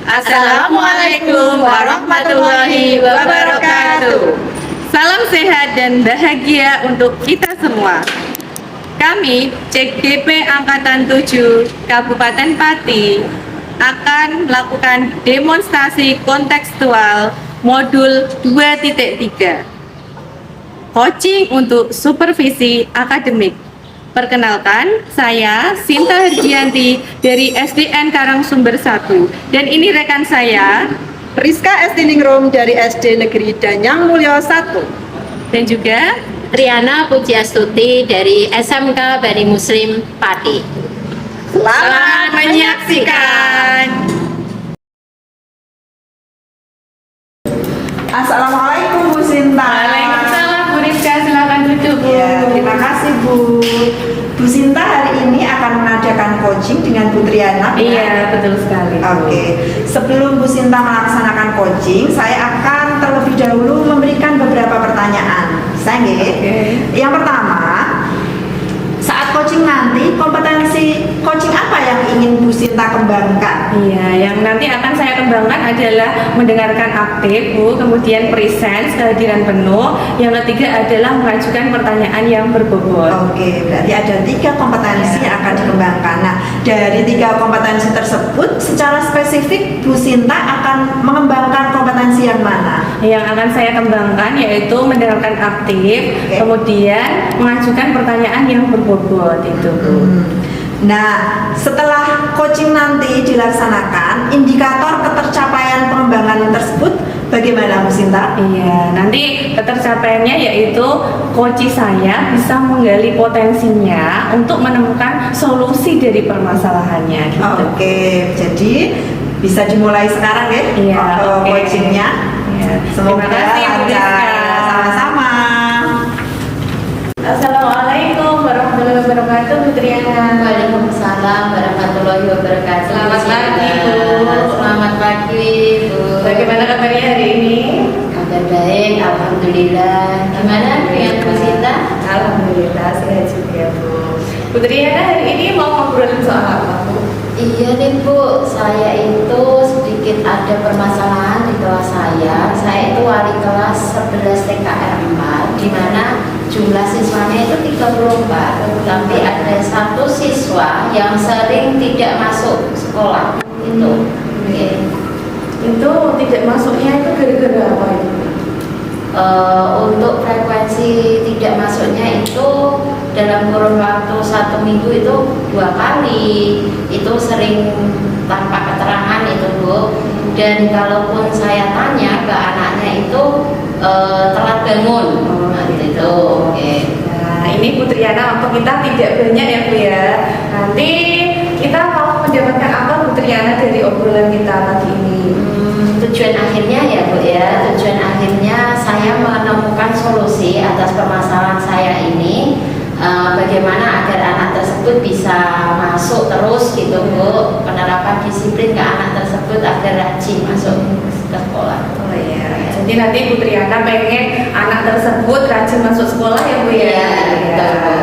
Assalamualaikum warahmatullahi wabarakatuh. Salam sehat dan bahagia untuk kita semua. Kami CDP Angkatan 7 Kabupaten Pati akan melakukan demonstrasi kontekstual modul 2.3 coaching untuk supervisi akademik. Perkenalkan, saya Sinta Hergianti dari SDN Karangsumber 1 dan ini rekan saya Rizka Estiningrum dari SD Negeri Danyang Mulyo 1 dan juga Triana Pujiastuti dari SMK Bani Muslim Pati. selamat menyaksikan. Assalamualaikum Bu Sinta. Waalaikumsalam Bu Rizka, silakan duduk Bu. Ya, terima kasih Bu. Bu Sinta hari ini akan mengadakan coaching dengan Bu Triana. Iya, betul sekali. Oke, sebelum Bu Sinta melaksanakan coaching, saya akan terlebih dahulu memberikan beberapa pertanyaan. Bisa nggih? Oke. Yang pertama, saat coaching nanti, kompetensi coaching apa yang ingin Bu Sinta kembangkan? Iya, yang nanti akan saya kembangkan adalah mendengarkan aktif Bu, kemudian presence, kehadiran penuh. Yang ketiga adalah mengajukan pertanyaan yang berbobot. Oke, berarti ada 3 kompetensi yang akan dikembangkan. Nah, dari 3 kompetensi tersebut, secara spesifik Bu Sinta akan mengembangkan kompetensi yang mana? Yang akan saya kembangkan yaitu mendengarkan aktif, Oke. kemudian mengajukan pertanyaan yang berbobot itu Bu. Nah, setelah coaching nanti dilaksanakan, indikator ketercapaian pengembangan tersebut bagaimana Bu Sinta? Iya, nanti ketercapaiannya yaitu coach saya bisa menggali potensinya untuk menemukan solusi dari permasalahannya gitu. Oke, jadi bisa dimulai sekarang ya? Iya, oke. Coachingnya. Iya. Semoga Terima kasih Bu lancar. Rizka. Sama-sama. Assalamualaikum warahmatullahi wabarakatuh Bu Triana. Waalaikumsalam warahmatullahi wabarakatuh. Selamat pagi, Bu. Selamat pagi Bu. Bagaimana kabarnya hari ini? Kabar baik, alhamdulillah. Gimana dengan Bu Sinta? Alhamdulillah sehat juga Bu. Bu Triana hari ini mau ngobrolin soal apa Bu? Iya nih Bu, saya itu sedikit ada permasalahan di kelas saya. Saya itu wali kelas 11 TKR 4, di mana jumlah siswanya itu 34, tapi ada satu siswa yang sering tidak masuk sekolah itu. Oke. Itu tidak masuknya itu gara-gara apa itu? Untuk frekuensi tidak masuknya itu dalam kurun waktu 1 minggu itu 2 kali, itu sering tanpa keterangan itu Bu. Dan kalaupun saya tanya ke anaknya itu telat bangun itu. Oke. Nah, ini Bu Triana, waktu kita tidak banyak ya Bu ya. Nanti kita mau mendapatkan apa Bu Triana dari obrolan kita pagi ini? Tujuan akhirnya ya Bu ya, tujuan akhirnya saya menemukan solusi atas permasalahan saya ini, bagaimana agar anak tersebut bisa masuk terus gitu Bu, penerapan disiplin ke anak tersebut agar rajin masuk ke sekolah. Oh iya. Jadi nanti Bu Triana pengen anak tersebut rajin masuk sekolah ya Bu ya. Iya, betul.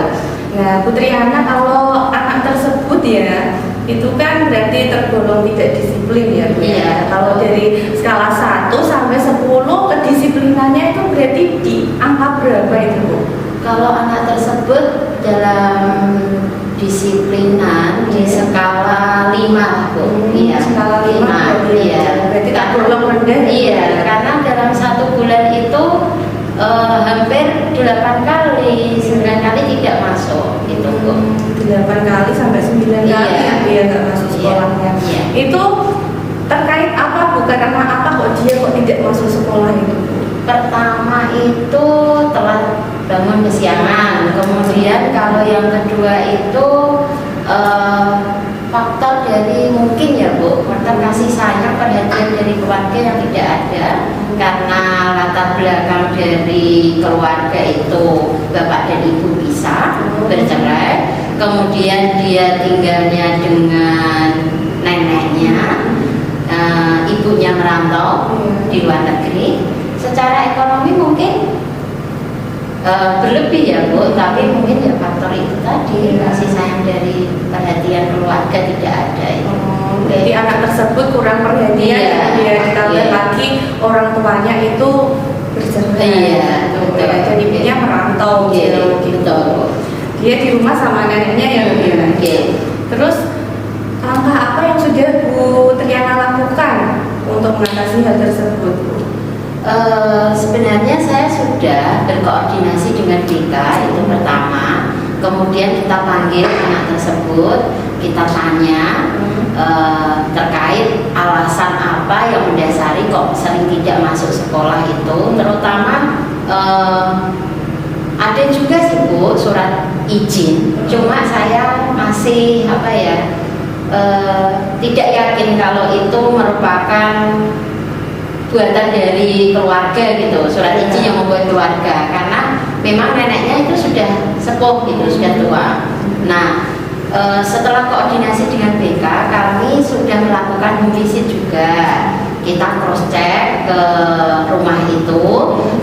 Nah Bu Triana, kalau anak tersebut ya itu kan berarti tergolong tidak disiplin ya Bu ya. Iya. Kalau dari skala 1 sampai 10 kedisiplinannya itu berarti di angka berapa itu Bu? Kalau anak tersebut dalam disiplinan di skala 5 Bu. Iya, skala 5 berarti Iya. berarti tergolong rendah ya, Bu? Iya, karena dalam 1 bulan itu hampir 8 kali, 9 kali tidak masuk itu Bu. 8 kali sampai 9 kali Iya. dia nggak masuk sekolahnya. Iya. Itu terkait apa Bu? Karena apa kok dia kok tidak masuk sekolah itu Bu? Pertama itu telat bangun kesiangan, kemudian kalau yang kedua itu faktor dari mungkin ya Bu, faktor kasih sayang perhatian dari keluarga yang tidak ada, karena latar belakang dari keluarga itu bapak dan ibu bisa bercerai, kemudian dia tinggalnya dengan neneknya, ibunya merantau di luar negeri. Secara ekonomi mungkin berlebih ya Bu, tapi mungkin ya faktor itu tadi, kasih sayang dari perhatian keluarga tidak ada itu. Jadi anak tersebut kurang perhatian, Iya. kemudian ditambah Iya. lagi orang tuanya itu berjauhan. Iya, betul. Ya, jadi dia merantau Iya, gitu. betul. Dia di rumah sama neneknya ya Bu ya. Oke. Terus langkah apa yang sudah Bu Triana lakukan untuk mengatasi hal tersebut, Bu? Sebenarnya saya sudah berkoordinasi dengan BK itu pertama, kemudian kita panggil anak tersebut, kita tanya terkait alasan apa yang mendasari kok sering tidak masuk sekolah itu, terutama ada juga sih Bu surat izin, cuma saya masih tidak yakin kalau itu merupakan buatan dari keluarga gitu, surat izin yang membuat keluarga, karena memang neneknya itu sudah sepuh gitu, sudah tua. Nah, setelah koordinasi dengan BK, kami sudah melakukan home visit juga. Kita cross check ke rumah itu,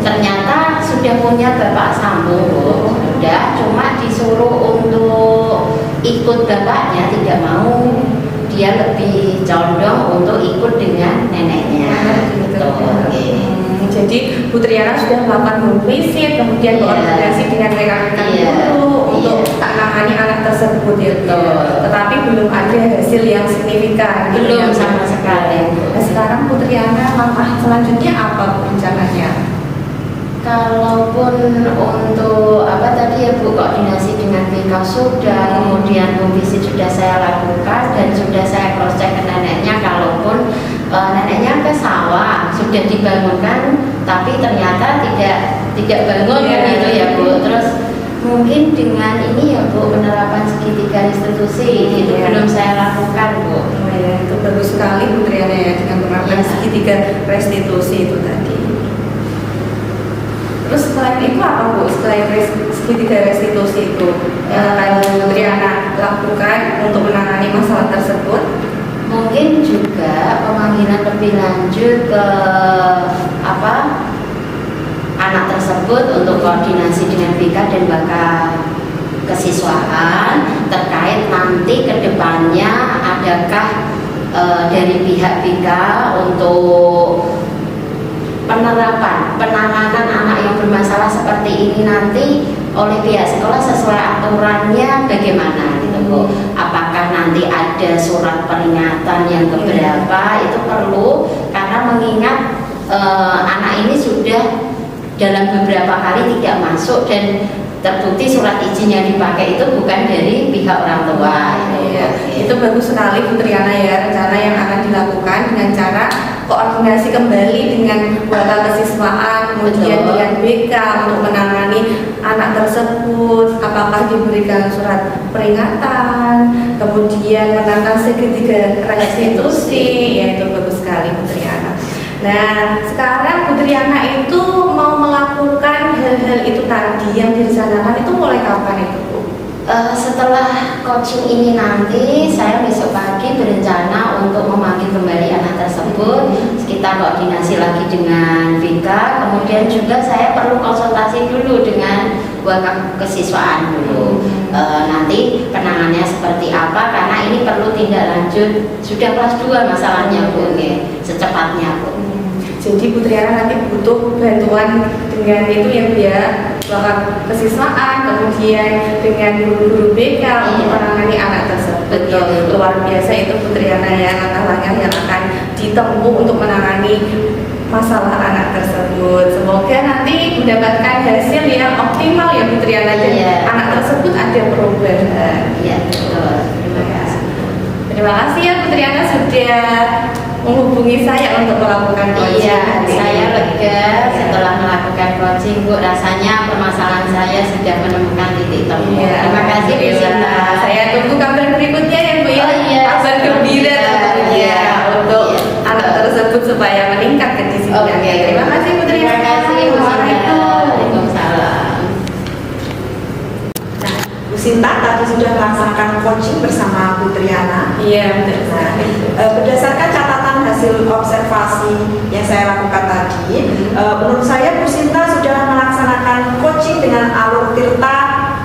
ternyata sudah punya bapak sambung, Bu. Sudah, cuma disuruh untuk ikut bapaknya tidak mau. Dia lebih condong untuk ikut dengan neneknya. Gitu. Oke. Jadi Bu Triana sudah melakukan home visit, kemudian Iya. koordinasi dengan rekan-rekan Iya. guru untuk Iya. menangani anak tersebut ya. Betul. Tetapi belum ada hasil yang signifikan. gitu Belum ya, Bu. sama sekali. Nah, sekarang Bu Triana langkah selanjutnya apa Bu rencananya? Kalaupun untuk apa tadi ya Bu, koordinasi dengan BK sudah, kemudian home visit sudah saya lakukan dan sudah saya cross check ke neneknya, kalaupun neneknya ke sawah sudah dibangunkan tapi ternyata tidak bangun Iya. gitu ya Bu. Terus mungkin dengan ini ya Bu, penerapan segitiga restitusi itu Iya. belum saya lakukan Bu. Oh ya, itu bagus sekali Bu Triana ya dengan menerapkan Iya. segitiga restitusi itu tadi. Terus selain itu apa Bu? Selain segitiga restitusi itu yang akan Bu Triana lakukan untuk menangani masalah tersebut? Mungkin juga pemanggilan lebih lanjut ke anak tersebut untuk koordinasi dengan BK dan bakal kesiswaan terkait nanti kedepannya adakah dari pihak BK untuk penanganan anak yang bermasalah seperti ini nanti oleh pihak sekolah sesuai aturannya bagaimana gitu Bu. Apakah nanti ada surat peringatan yang keberapa, itu perlu, karena mengingat anak ini sudah dalam beberapa kali tidak masuk dan terbukti surat izin yang dipakai itu bukan dari pihak orang tua. Iya, itu bagus sekali Bu Triana ya, rencana yang akan dilakukan dengan cara koordinasi kembali dengan bakal kesiswaan, kemudian Betul. dengan BK untuk menangani anak tersebut, apakah diberikan surat peringatan, kemudian menangkan segitiga restitusi, ya itu bagus sekali Bu Triana. Nah, sekarang Bu Triana itu mau melakukan hal-hal itu tadi yang direncanakan itu mulai kapan itu Bu? Setelah coaching ini nanti saya besok pagi berencana untuk memanggil kembali anak tersebut, kita koordinasi lagi dengan BK, kemudian juga saya perlu konsultasi dulu dengan wakaf kesiswaan dulu. Nanti penanganannya seperti apa, karena ini perlu tindak lanjut, sudah kelas 2 masalahnya Bu, secepatnya Bu. Jadi Bu Triana nanti butuh bantuan dengan itu ya Bu ya, bahkan kesiswaan, kemudian dengan guru-guru BK untuk menangani anak tersebut. Betul. Ya, luar biasa itu Bu Triana ya, langkah-langkah yang akan ditempuh untuk menangani masalah anak tersebut. Semoga nanti mendapatkan hasil yang optimal ya Bu Triana, dan Iya. anak tersebut ada perubahan. Iya, betul. Terima kasih. Terima kasih ya Bu Triana sudah menghubungi saya untuk melakukan coaching. Iya, saya lega setelah melakukan coaching Bu, rasanya permasalahan saya sudah menemukan titik temu. Iya, Terima kasih Bu Sinta. alhamdulillah. Saya tunggu kabar berikutnya ya Bu ya. Oh iya, Kabar gembira tentunya Iya. untuk Iya. anak tersebut supaya meningkat kedisiplinan. Oke. Terima kasih Bu Triana. Terima kasih Bu Sinta. Assalamualaikum. Waalaikumsalam. Nah, Bu Sinta tadi sudah melaksanakan coaching bersama Bu Triana. Iya, betul Nah, sekali. berdasarkan catatan hasil observasi yang saya lakukan tadi, menurut saya Bu Sinta sudah melaksanakan coaching dengan alur tirta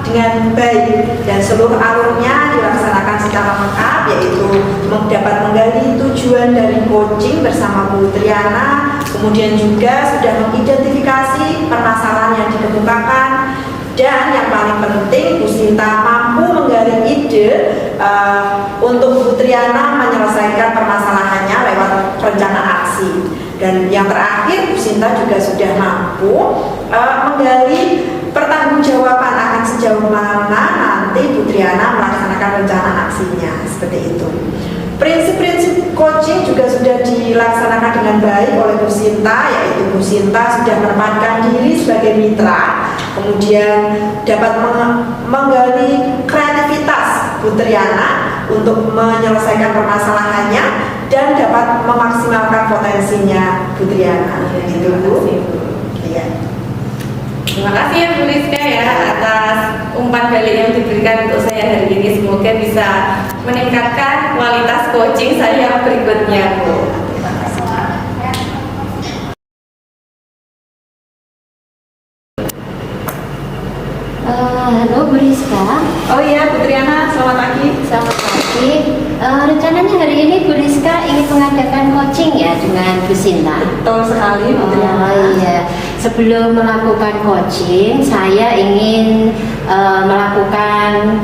dengan baik, dan seluruh alurnya dilaksanakan secara lengkap, yaitu dapat menggali tujuan dari coaching bersama Bu Triana, kemudian juga sudah mengidentifikasi permasalahan yang dikemukakan, dan yang paling penting Bu Sinta mampu menggali ide untuk Bu Triana menyelesaikan permasalahannya lewat rencana aksi. Dan yang terakhir, Bu Sinta juga sudah mampu menggali pertanggungjawaban akan sejauh mana nanti Bu Triana melaksanakan rencana aksinya, seperti itu. Prinsip-prinsip coaching juga sudah dilaksanakan dengan baik oleh Bu Sinta, yaitu Bu Sinta sudah menempatkan diri sebagai mitra, kemudian dapat menggali kreativitas Bu Triana untuk menyelesaikan permasalahannya dan dapat memaksimalkan potensinya Bu Triana. Itu Bu. Iya. Terima kasih ya Bu Rizka ya atas umpan balik yang diberikan untuk saya hari ini. Semoga bisa meningkatkan kualitas coaching saya berikutnya, Bu. Halo Bu Rizka. Oh iya, Bu Triana, selamat pagi. Selamat pagi. Rencananya hari ini Bu Rizka ingin mengadakan coaching ya dengan Bu Sinta. Betul sekali, Bu Triana. Oh iya. Sebelum melakukan coaching, saya ingin melakukan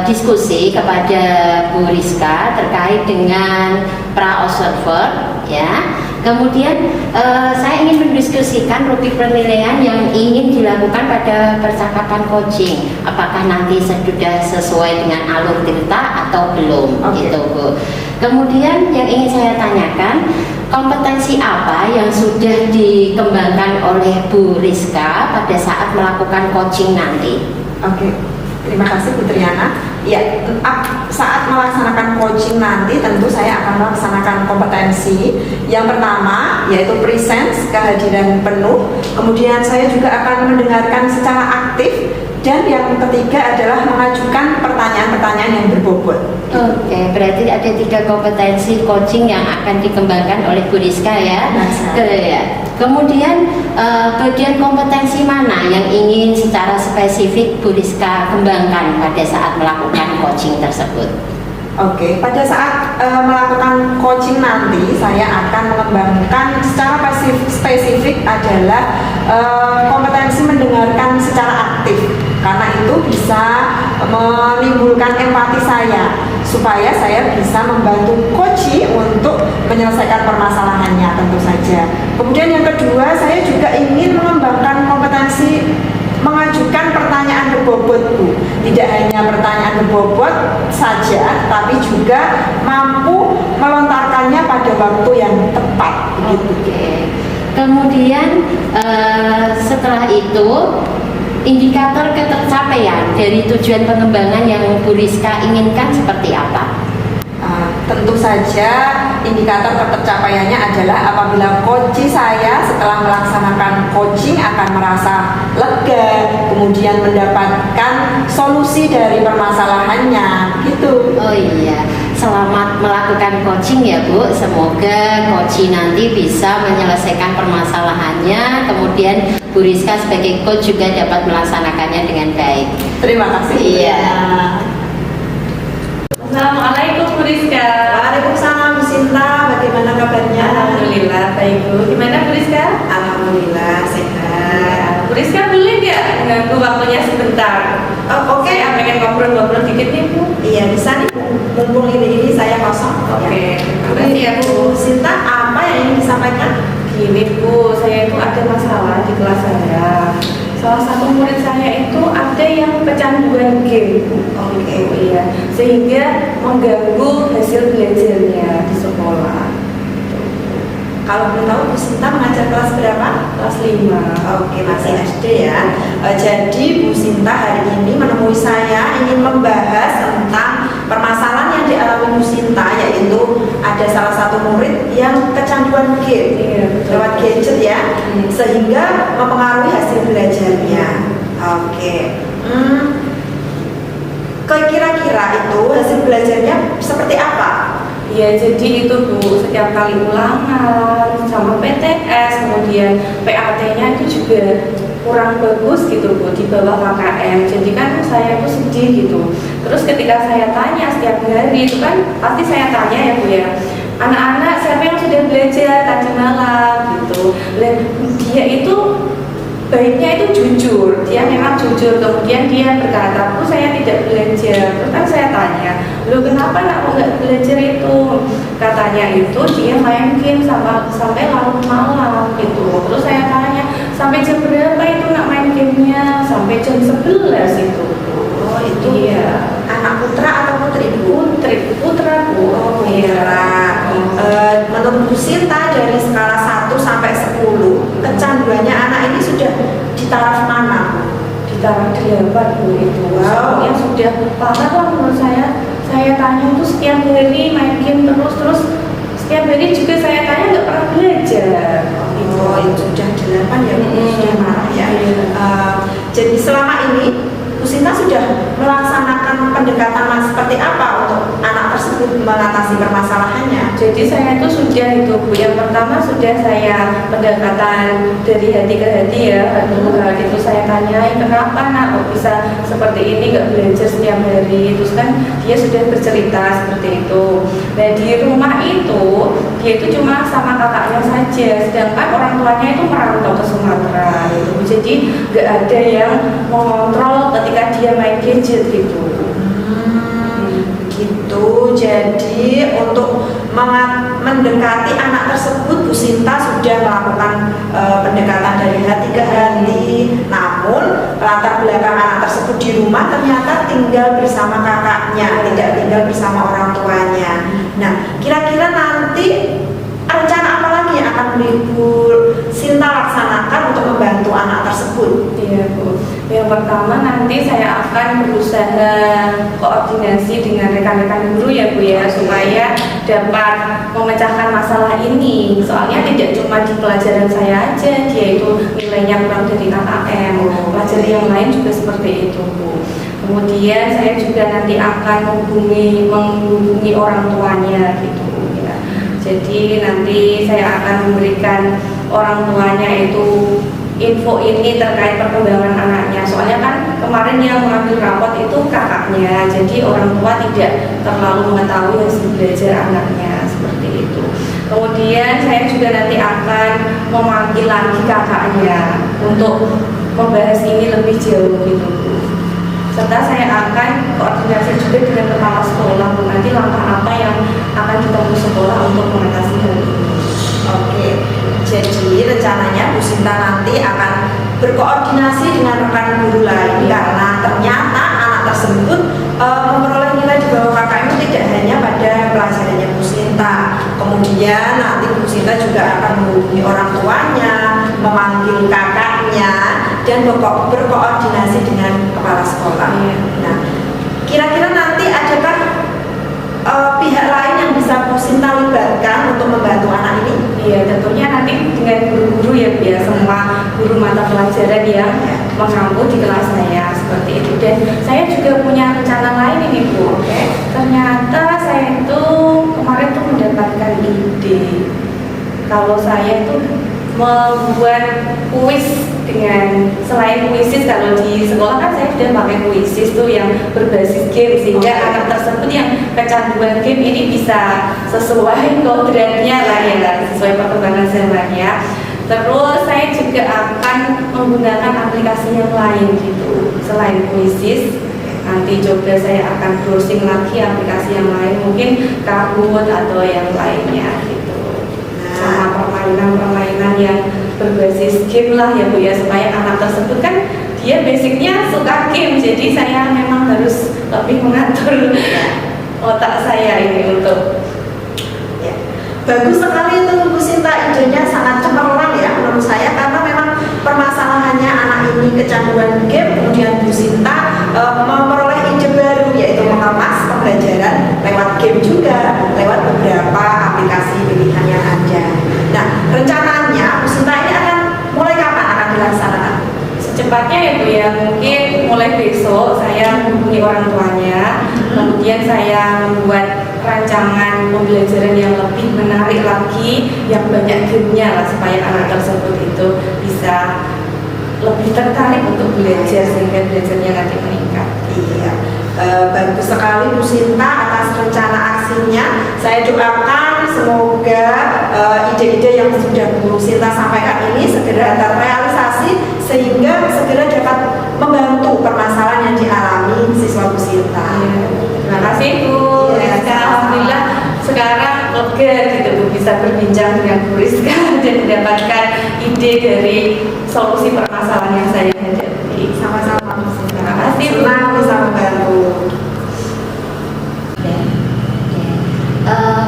diskusi kepada Bu Rizka terkait dengan pra-observer ya. Kemudian saya ingin mendiskusikan topik penilaian yang ingin dilakukan pada percakapan coaching. Apakah nanti sudah sesuai dengan alur cerita atau belum, gitu Bu. Kemudian yang ingin saya tanyakan, kompetensi apa yang sudah dikembangkan oleh Bu Rizka pada saat melakukan coaching nanti? Oke, terima kasih Bu Triana. Ya, saat melaksanakan coaching nanti tentu saya akan melaksanakan kompetensi. Yang pertama yaitu presence, kehadiran penuh. Kemudian saya juga akan mendengarkan secara aktif. Dan yang ketiga adalah mengajukan pertanyaan-pertanyaan yang berbobot. Oke, berarti ada 3 kompetensi coaching yang akan dikembangkan oleh Bu Rizka ya. Kemudian bagian kompetensi mana yang ingin secara spesifik Bu Rizka kembangkan pada saat melakukan coaching tersebut? Oke, pada saat melakukan coaching nanti saya akan mengembangkan secara spesifik adalah kompetensi mendengarkan secara aktif, karena itu bisa menimbulkan empati saya supaya saya bisa membantu coaching untuk menyelesaikan permasalahannya tentu saja. Kemudian yang kedua, saya juga ingin mengembangkan kompetensi mengajukan pertanyaan berbobot Bu. Tidak hanya pertanyaan berbobot saja, tapi juga mampu melontarkannya pada waktu yang tepat. Oke. Kemudian setelah itu indikator ketercapaian dari tujuan pengembangan yang Bu Rizka inginkan seperti apa? Tentu saja indikator ketercapaiannya adalah apabila coaching saya setelah melaksanakan coaching akan merasa lega, kemudian mendapatkan solusi dari permasalahannya, gitu. Oh iya, selamat melakukan coaching ya Bu. Semoga coaching nanti bisa menyelesaikan permasalahannya. Kemudian Bu Rizka sebagai coach juga dapat melaksanakannya dengan baik. Terima kasih. Iya. Assalamualaikum Bu Rizka. Waalaikumsalam Bu Sinta, bagaimana kabarnya? Alhamdulillah baik Bu. Gimana Bu Rizka? Alhamdulillah sehat. Bu Rizka boleh nggak mengganggu waktunya sebentar? Oke. Saya pengen ngobrol-ngobrol dikit nih Bu. Iya, bisa nih, mumpung ini saya kosong. Oke. Ya. Makasih ya Bu. Bu Sinta, apa yang ingin disampaikan? Gini Bu, saya itu ada masalah di kelas saya. Salah satu murid saya itu ada yang kecanduan game. Oke. Iya, sehingga mengganggu hasil belajarnya di sekolah. Kalau boleh tahu Bu Sinta mengajar kelas berapa? Kelas 5. Oke, masih SD ya. Jadi Bu Sinta hari ini menemui saya ingin membahas tentang permasalahan yang dialami Bu Sinta, yaitu ada salah satu murid yang kecanduan game, Iya, betul. lewat gadget ya, sehingga mempengaruhi hasil belajarnya. Oke. Kira-kira itu hasil belajarnya seperti apa? Ya, jadi itu Bu, setiap kali ulangan sama PTS, kemudian PAT-nya itu juga kurang bagus gitu Bu, di bawah KKM. Jadi kan saya itu sedih gitu. Terus ketika saya tanya setiap hari itu kan pasti saya tanya ya Bu ya, anak-anak siapa yang sudah belajar tadi malam gitu. Dan dia itu baiknya itu jujur, dia memang jujur, kemudian dia berkata, Bu saya tidak belajar. Terus kan saya tanya, lu kenapa nak kok nggak belajar itu? Katanya itu dia main game sampai larut malam gitu. Terus saya tanya, sampai jam berapa itu nak main gamenya? Sampai jam 11 itu. Oh itu Iya. anak putra atau putri Bu? Putra Bu. Oh putra. Menurut Bu Sinta dari skala 1 sampai 10, kecanduannya anak ini sudah di taraf mana Bu? Di taraf 8 Bu itu. Wow. Yang sudah parah lah menurut saya. Saya tanya tuh setiap hari main game terus setiap hari juga saya tanya nggak pernah belajar. Oh itu sudah 8 ya Bu, sudah marah ya. Jadi selama ini Bu Sinta sudah melaksanakan pendekatan seperti apa untuk anak tersebut mengatasi permasalahannya? Jadi saya itu sudah itu Bu, yang pertama sudah saya pendekatan dari hati ke hati ya. Hati itu saya tanyai kenapa nak kok bisa seperti ini, nggak belajar setiap hari. Terus kan dia sudah bercerita seperti itu. Nah di rumah itu dia itu cuma sama kakaknya saja, sedangkan orang tuanya itu merantau ke Sumatera gitu. Jadi nggak ada yang mengontrol ketika dia main gadget gitu. Gitu. Jadi untuk mendekati anak tersebut Bu Sinta sudah melakukan pendekatan dari hati ke hati. Namun latar belakang anak tersebut di rumah ternyata tinggal bersama kakaknya, tidak tinggal bersama orang tuanya. Nah, kira-kira nanti rencana apa lagi yang akan Bu Sinta laksanakan untuk membantu anak tersebut? Iya Bu, yang pertama nanti saya akan berusaha koordinasi dengan rekan-rekan guru ya Bu ya, supaya dapat memecahkan masalah ini. Soalnya tidak cuma di pelajaran saya aja, dia itu nilainya kurang dari KKM, pelajaran yang lain juga seperti itu Bu. Kemudian saya juga nanti akan menghubungi orang tuanya gitu ya. Jadi nanti saya akan memberikan orang tuanya itu info ini terkait perkembangan anaknya. Soalnya kan kemarin yang mengambil rapot itu kakaknya, jadi orang tua tidak terlalu mengetahui hasil belajar anaknya seperti itu. Kemudian saya juga nanti akan memanggil lagi kakaknya untuk membahas ini lebih jauh gitu Bu. Serta saya akan koordinasi juga dengan kepala sekolah nanti langkah apa yang akan ditempuh sekolah untuk mengatasi hal ini. Oke, jadi rencananya Bu Sinta nanti akan berkoordinasi dengan rekan guru lain karena ternyata anak tersebut memperoleh nilai di bawah KKM itu tidak hanya pada pelajarannya Bu Sinta. Kemudian nanti Bu Sinta juga akan menghubungi orang tuanya, memanggil kakaknya, dan berkoordinasi dengan kepala sekolah. Nah, kira-kira nanti adakah pihak lain yang bisa Bu Sinta libatkan untuk membantu anak ini? Iya, tentunya nanti dengan guru-guru ya Bu ya, semua guru mata pelajaran yang mengampu di kelas saya seperti itu. Dan saya juga punya rencana lain ini Bu. Ternyata saya itu kemarin tuh mendapatkan ide kalau saya itu membuat kuis dengan selain kuisis. Kalau di sekolah kan saya sudah pakai kuisis tuh yang berbasis game, sehingga anak tersebut yang kecanduan game ini bisa sesuai kodratnya lah ya, sesuai perkembangan zamannya. Terus saya juga akan menggunakan aplikasi yang lain gitu selain kuisis. Nanti coba saya akan browsing lagi aplikasi yang lain, mungkin Kahoot atau yang lainnya gitu. Sama permainan-permainan yang berbasis game lah ya Bu ya, supaya anak tersebut kan dia basicnya suka game, jadi saya memang harus lebih mengatur otak saya ini untuk ya. Bagus sekali itu Bu Sinta, idenya sangat cemerlang ya menurut saya, karena memang permasalahannya anak ini kecanduan game, kemudian Bu Sinta memperoleh ide baru yaitu mengemas pembelajaran lewat game juga, lewat beberapa aplikasi pilihan yang ada. Nah, rencananya Bu Sinta ini akan mulai kapan akan dilaksanakan? secepatnya ya Bu ya, mungkin mulai besok saya menghubungi orang tuanya, kemudian saya membuat rancangan pembelajaran yang lebih menarik lagi, yang banyak gamenya lah, supaya anak tersebut itu bisa lebih tertarik untuk belajar sehingga belajarnya nanti meningkat. Iya, bagus sekali Bu Sinta atas rencana aksinya. Saya doakan semoga ide-ide yang sudah Bu Sinta sampaikan ini segera terrealisasi sehingga segera dapat membantu permasalahan yang dialami siswa Bu Sinta. Terima kasih Bu. Iya, Alhamdulillah sekarang lega gitu Bu, bisa berbincang dengan Bu Rizka dan mendapatkan ide dari solusi permasalahan yang saya hadapi. Sama-sama Bu Sinta. Terima kasih, Bu. Senang bisa membantu.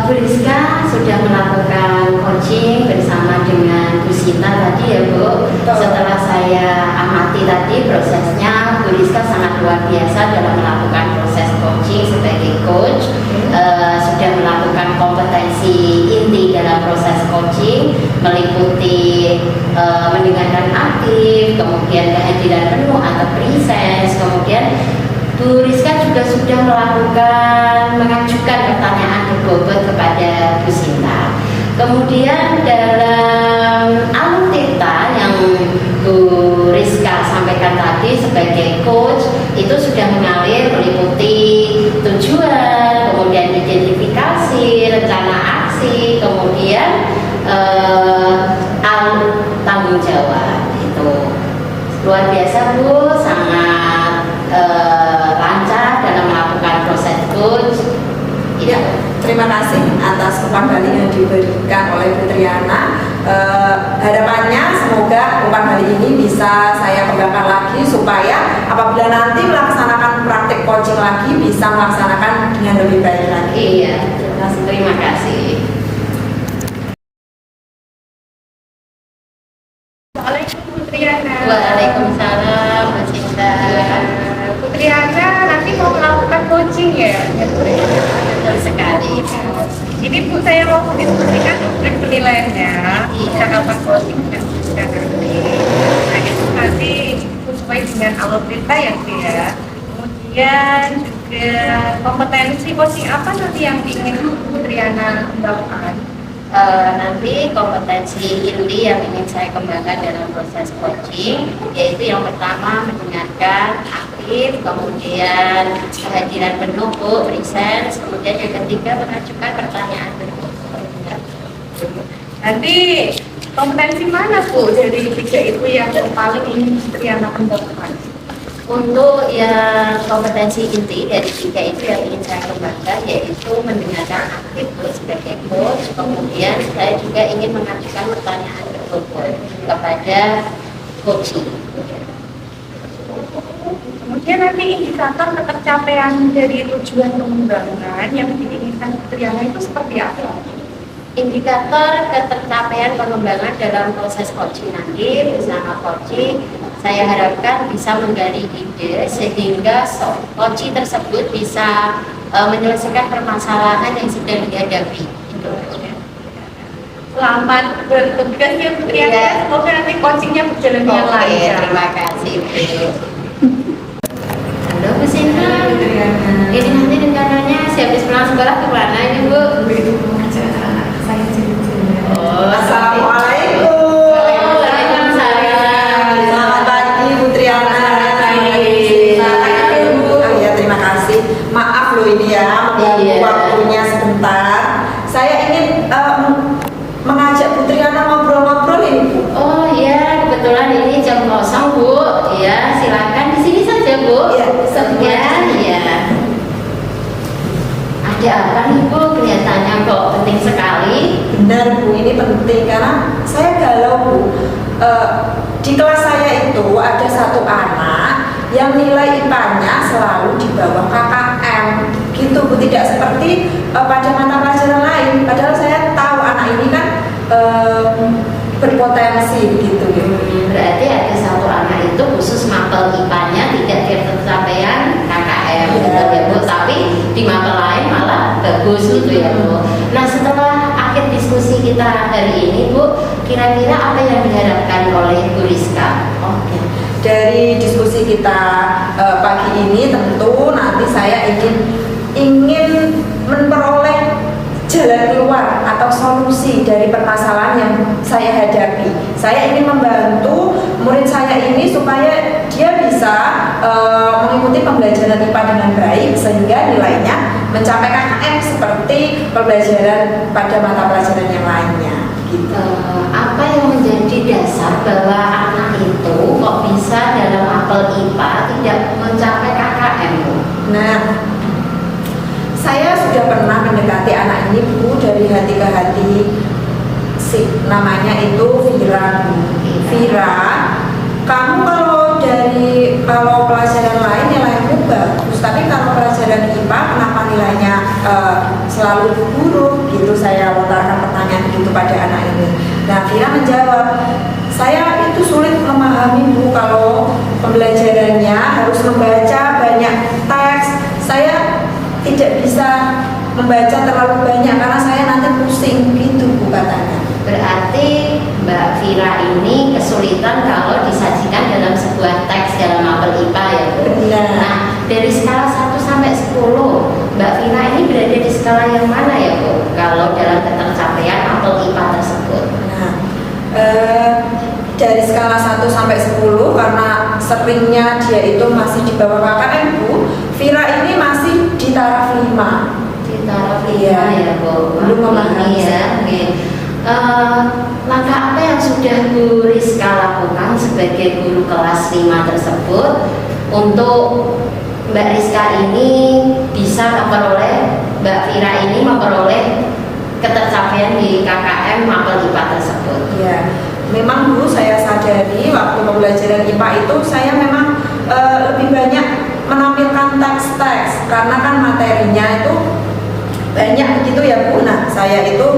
Bu Rizka sudah melakukan coaching bersama dengan Bu Sinta tadi ya Bu. Betul. Setelah saya amati tadi prosesnya, Bu Rizka sangat luar biasa dalam melakukan proses coaching sebagai coach. Sudah melakukan kompetensi inti dalam proses coaching, meliputi mendengarkan aktif, kemudian kehadiran penuh atau presence, kemudian Bu Rizka juga sudah mengajukan pertanyaan berbobot kepada Bu Sinta. Kemudian dalam alutita yang Bu Rizka sampaikan tadi sebagai coach itu sudah mengalir meliputi tujuan, kemudian identifikasi, rencana aksi, kemudian tanggung jawab. Itu luar biasa Bu, sangat lancar dalam melakukan proses coach. Ya, terima kasih atas umpan balik yang diberikan oleh Bu Triana. Harapannya semoga umpan balik ini bisa saya kembangkan lagi supaya apabila nanti melaksanakan praktik coaching lagi bisa melaksanakan dengan lebih baik lagi. Iya, terima kasih. Waalaikumsalam Bu Triana. Waalaikumsalam Mbak Cinta. Bu Triana nanti mau melakukan coaching ya? Betul sekali. Ini Bu, saya mau diskusikan trik penilaiannya. Bisa kapan coaching dan bisa nanti. Nah itu nanti sesuai dengan alur-cerita ya Bu ya. Kemudian juga kompetensi coaching apa nanti yang ingin Bu Triana kembangkan? Nanti kompetensi inti yang ingin saya kembangkan dalam proses coaching yaitu yang pertama mendengarkan aktif, kemudian kehadiran penuh Bu, presence, kemudian yang ketiga mengajukan pertanyaan berbobot. Nanti kompetensi mana Bu dari tiga itu yang paling ingin Bu Triana kembangkan? Untuk yang kompetensi inti dari tiga itu yang ingin saya kembangkan yaitu mendengarkan aktif Bu, sebagai coach, kemudian saya juga ingin mengajukan pertanyaan berbobot kepada coaching. Kemudian nanti indikator ketercapaian dari tujuan pengembangan yang diinginkan Bu Triana itu seperti apa? Indikator ketercapaian pengembangan dalam proses coaching nanti bersama coaching, saya harapkan bisa menggali ide sehingga coaching tersebut bisa menyelesaikan permasalahan yang sedang dihadapi. Selamat bertugas ya Bu Triana. Iya. Semoga nanti coachingnya berjalan dengan Oke, lancar. terima kasih Bu. Halo Bu Sinta, Bu Triana. ini nanti rencananya habis pulang sekolah kemana ini Bu? Saya Oh, Assalamualaikum. Waalaikumsalam. Selamat pagi Bu Triana. Ya, terima kasih. Maaf loh ini ya mengganggu Iya. waktunya sebentar. Saya ingin mengajak Bu Triana ngobrol-ngobrol ini Bu. Oh iya, kebetulan ini jam kosong Bu. Ya, silakan di sini saja Bu. Iya, bisa Bu. Ya, iya. Ada apa nih Bu? Kelihatannya kok penting sekali. Benar Bu, ini penting karena saya galau Bu. Di kelas saya itu ada satu anak yang nilai IPA-nya selalu di bawah KKM gitu Bu, tidak seperti pada mata pelajaran lain. Padahal saya tahu anak ini kan berpotensi gitu ya. Berarti ada satu anak itu khusus mapel IPA-nya tidak tercapaian KKM Iya. gitu ya Bu. Tapi di mapel lain malah bagus gitu ya Bu. Nah setelah akhir diskusi kita hari ini Bu, kira-kira apa yang diharapkan oleh Bu Rizka? Oke. Dari diskusi kita pagi ini tentu nanti saya ingin memperoleh permasalahan yang saya hadapi. Saya ingin membantu murid saya ini supaya dia bisa mengikuti pembelajaran IPA dengan baik sehingga nilainya mencapai KKM seperti pembelajaran pada mata pelajaran yang lainnya. Gitu. Apa yang menjadi dasar bahwa anak itu kok bisa dalam apel IPA tidak mencapai KKM? Nah, saya sudah pernah mendekati anak ini Bu dari hati ke hati. Namanya itu Vira. Vira, kamu kalau pelajaran lain nilaimu bagus, tapi kalau pelajaran IPA kenapa nilainya selalu buruk? Gitu saya lontarkan pertanyaan gitu pada anak ini. Nah, Vira menjawab, saya itu sulit memahami Bu kalau pembelajarannya harus membaca banyak teks. Saya tidak bisa membaca terlalu banyak karena saya nanti pusing gitu Bu katanya. Berarti Mbak Vira ini kesulitan kalau disajikan dalam sebuah teks dalam apel IPA ya Bu? Benar. Nah, dari skala 1 sampai 10 Mbak Vira ini berada di skala yang mana ya Bu? Kalau dalam ketercapaian apel IPA tersebut? Nah, dari skala 1 sampai 10 karena seringnya dia itu masih di bawah KKM Bu, Vira ini masih di taraf 5. Di taraf 5 Iya. ya Bu? Belum memahami ya. Oke. Langkah apa yang sudah Bu Rizka lakukan sebagai guru kelas 5 tersebut untuk Mbak Rizka ini bisa memperoleh, Mbak Vira ini memperoleh ketercapaian di KKM apel IPA tersebut? Ya, memang Bu saya sadari waktu pembelajaran IPA itu saya memang lebih banyak menampilkan teks-teks karena kan materinya itu banyak begitu ya Bu. Nah, saya itu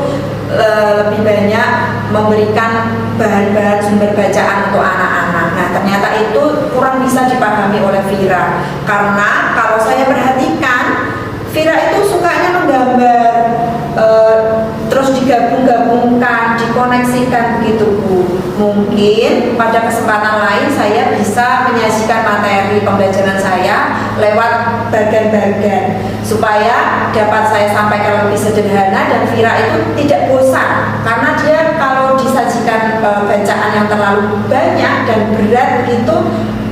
lebih banyak memberikan bahan-bahan sumber bacaan untuk anak-anak. Nah, ternyata itu kurang bisa dipahami oleh Vira karena kalau saya perhatikan Vira itu sukanya menggambar, terus digabung-gabungkan, dikoneksikan begitu Bu. Mungkin pada kesempatan lain saya bisa menyajikan materi pembelajaran saya lewat bagan-bagan supaya dapat saya sampaikan lebih sederhana dan Vira itu tidak bosan karena dia kalau disajikan bacaan yang terlalu banyak dan berat begitu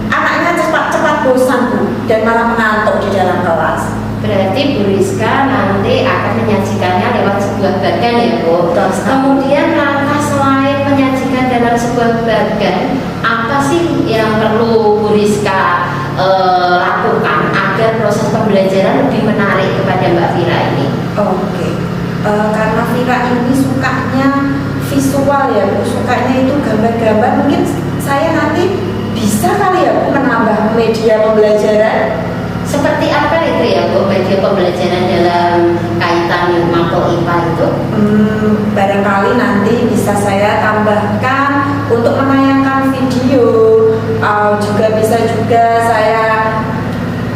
anaknya cepat bosan Bu dan malah mengantuk di dalam kelas. Berarti Bu Rizka nanti akan menyajikannya lewat sebuah bagan ya Bu. Kemudian langkah selain menyajikan dalam sebuah bagan, apa sih yang perlu Bu Rizka lakukan agar proses pembelajaran lebih menarik kepada Mbak Vira ini? Oke. Karena Vira ini sukanya visual ya Bu, sukanya itu gambar-gambar. Mungkin saya nanti bisa kali ya Bu menambah media pembelajaran. Seperti apa itu ya Bu, media pembelajaran dalam kaitan mapel IPA itu? Barangkali nanti bisa saya tambahkan untuk menayangkan video, juga bisa juga saya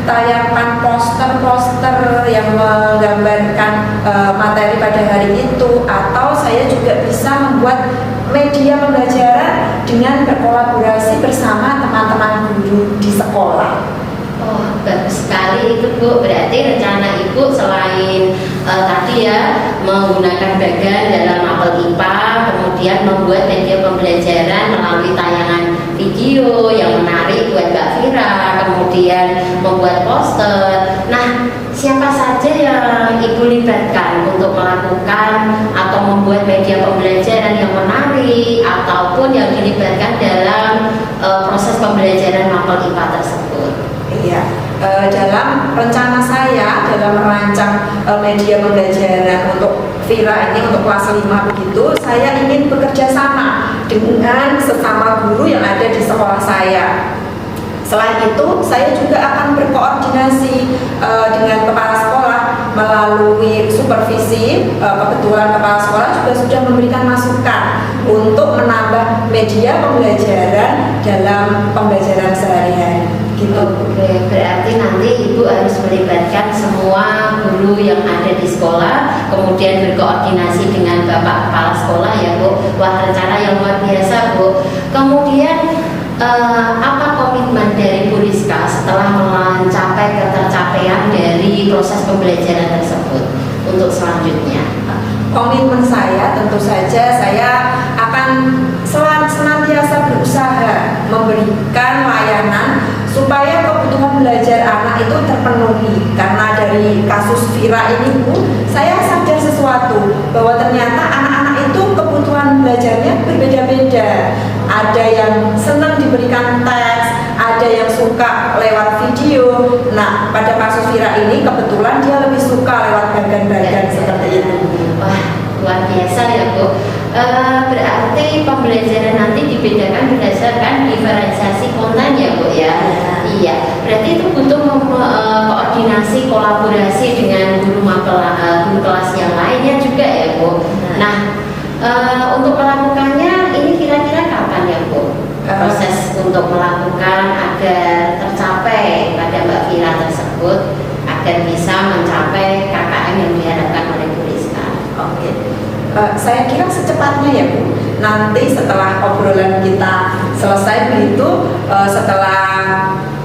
tayangkan poster-poster yang menggambarkan materi pada hari itu, atau saya juga bisa membuat media pembelajaran dengan berkolaborasi bersama teman-teman guru di sekolah. Oh, bagus sekali itu Bu. Berarti rencana Ibu selain tadi ya menggunakan bagan dalam apel IPA, kemudian membuat media pembelajaran melalui tayangan video yang menarik buat Mbak Vira, kemudian membuat poster. Nah, siapa saja yang Ibu libatkan untuk melakukan atau membuat media pembelajaran yang menarik ataupun yang dilibatkan dalam proses pembelajaran mapel IPA tersebut? Iya, dalam rencana saya dalam merancang media pembelajaran untuk Vira ini untuk kelas 5 begitu, saya ingin bekerja sama dengan sesama guru yang ada di sekolah saya. Selain itu, saya juga akan berkoordinasi dengan kepala sekolah melalui supervisi. Kebetulan kepala sekolah juga sudah memberikan masukan untuk menambah media pembelajaran dalam pembelajaran sehari-hari. Gitu. Oke, berarti nanti Ibu harus melibatkan semua guru yang ada di sekolah, kemudian berkoordinasi dengan Bapak Kepala Sekolah ya Bu. Wah, rencana yang luar biasa Bu. Kemudian apa komitmen dari Bu Rizka setelah mencapai ketercapaian dari proses pembelajaran tersebut untuk selanjutnya? komitmen saya tentu saja saya akan senantiasa berusaha memberikan layanan supaya kebutuhan belajar anak itu terpenuhi. Karena dari kasus Vira ini Bu, saya sadar sesuatu bahwa ternyata anak-anak itu kebutuhan belajarnya berbeda-beda. Ada yang senang diberikan teks, ada yang suka lewat video. Nah, pada kasus Vira ini kebetulan dia lebih suka lewat bagan-bagan seperti itu. Wah, luar biasa ya Bu. Berarti pembelajaran nanti dibedakan berdasarkan diferensiasi konten ya Bu ya. Iya. Berarti itu butuh koordinasi, kolaborasi dengan guru kelas yang lainnya juga ya Bu. Nah, untuk melakukannya ini kira-kira kapan ya Bu? Proses untuk melakukan agar tercapai pada Mbak Vira tersebut agar bisa mencapai KKM yang diharapkan oleh Bu Rizka. Oke. Saya kira secepatnya ya Bu. Nanti setelah obrolan kita selesai begitu, setelah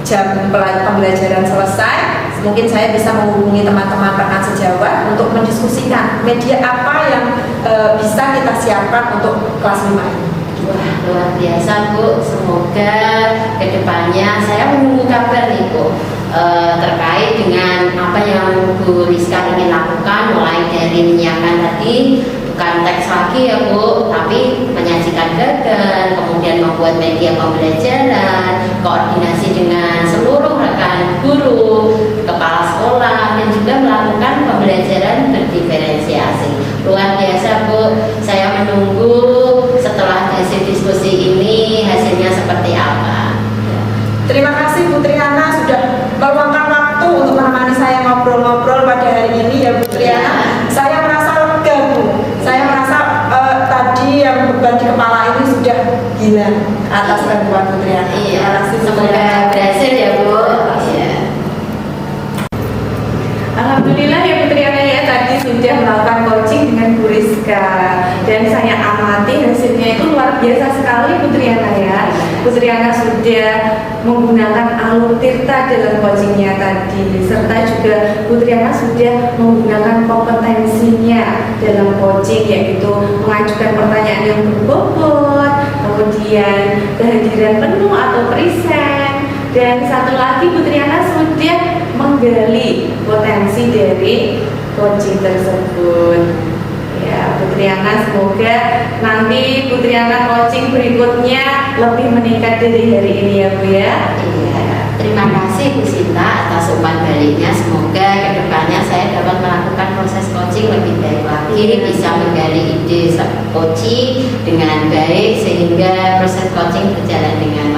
jam pembelajaran selesai, mungkin saya bisa menghubungi teman-teman rekan sejawat untuk mendiskusikan media apa yang bisa kita siapkan untuk kelas 5 ini. Wah, luar biasa Bu. Semoga kedepannya saya menunggu kabar nih Bu terkait dengan apa yang Bu Rizka ingin lakukan, mulai dari menyiapkan tadi bukan teks lagi ya Bu, tapi menyajikan gagan, kemudian membuat media pembelajaran, koordinasi dengan seluruh rekan guru, kepala sekolah, dan juga melakukan pembelajaran berdiferensiasi. Luar biasa Bu, saya menunggu setelah hasil diskusi ini hasilnya seperti apa. Terima kasih Bu Triana sudah meluangkan waktu untuk menemani saya ngobrol-ngobrol pada hari ini ya Bu Triana. Saya merasa lega Bu. Saya merasa tadi yang beban di kepala ini sudah hilang atas bantuan Bu Triana. Iya, Terima kasih Bu semoga Triana. berhasil ya Bu. Iya. Alhamdulillah ya Bu Triana ya, tadi sudah melakukan coaching dengan Bu Rizka dan saya amati hasilnya itu luar biasa sekali Bu Triana ya. Bu Triana sudah menggunakan alur tirta dalam coachingnya tadi, serta juga Bu Triana sudah menggunakan kompetensinya dalam coaching, yaitu mengajukan pertanyaan yang berbobot, kemudian kehadiran penuh atau present, dan satu lagi Bu Triana sudah menggali potensi dari coaching tersebut. Ya, Bu Triana, semoga nanti Bu Triana coaching berikutnya lebih meningkat dari hari ini ya Bu ya. Iya. Terima kasih Bu Sinta atas umpan baliknya. Semoga kedepannya saya dapat melakukan proses coaching lebih baik lagi, bisa menggali ide coaching dengan baik sehingga proses coaching berjalan dengan